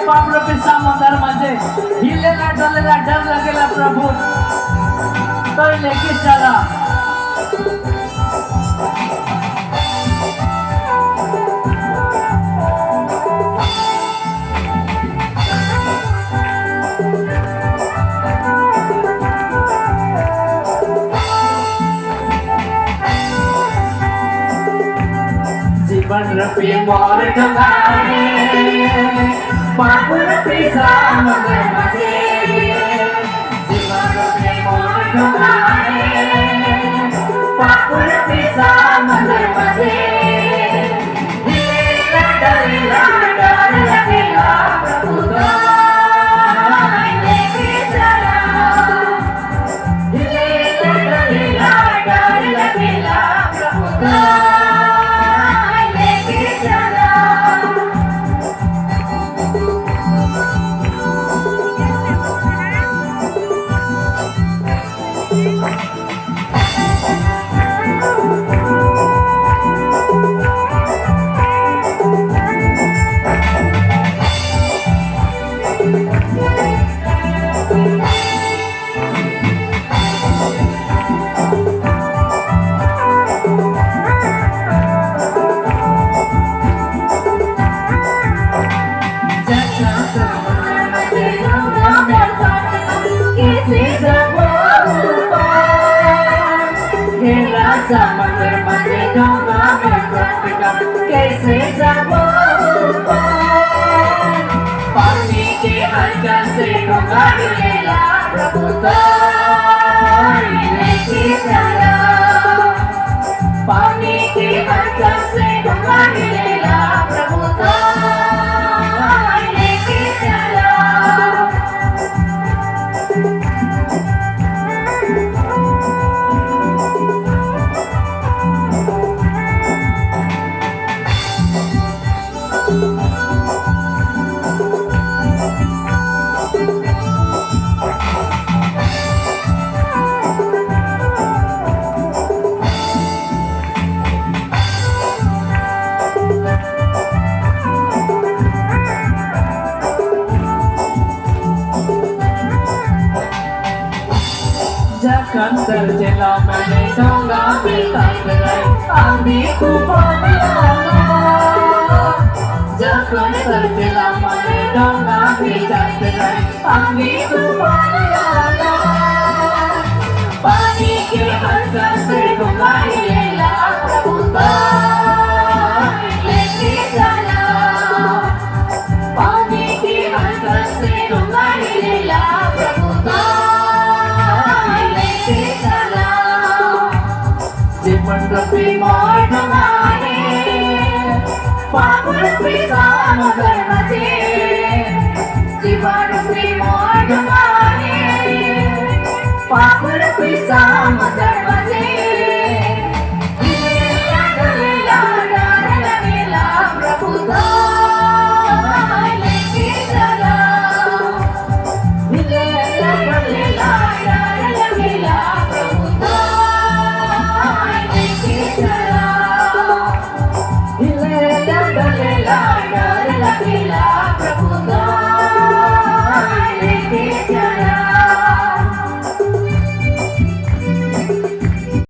पाप रूपी समुद्र माझे हिलेला डोलेला डर लगेला प्रभु तो लेके चला जीवन रूपी मोर डुबाए पाप रूपी समुद्र माझे जीवन रूपी मोर डुबाए पाप रूपी समुद्र माझे हिलेला डरेला डर लगेला प्रभु तो लेके चला हिलेला डरेला डर लगेला प्रभु तो समंदर मजे डूबा मैं कटका कैसे जाऊं पानी के हलचल से डूबा हिलेला प्रभु तो लेके चला पानी के हलचल से डूबा हिलेला प्रभु तो लेके चला Jangan terjelah mereka ngambil tanggai ambil kupon Jangan terjelah mereka ngambil tanggai ambil kupon Pani ke harga sedungai lela prabutai leke jala Pani ke harga sedungai lela prabutai जीवन रूपी मोर डुबाए पाप रूपी समुद्र माझे जीवन रूपी मोर डुबाए पाप रूपी समुद्र माझे हिलेला डरेला डर लगेला प्रभु तो लेके चला हिलेला डरेला डर लगेला प्रभु तो हिलेला डरेला डर लगेला प्रभु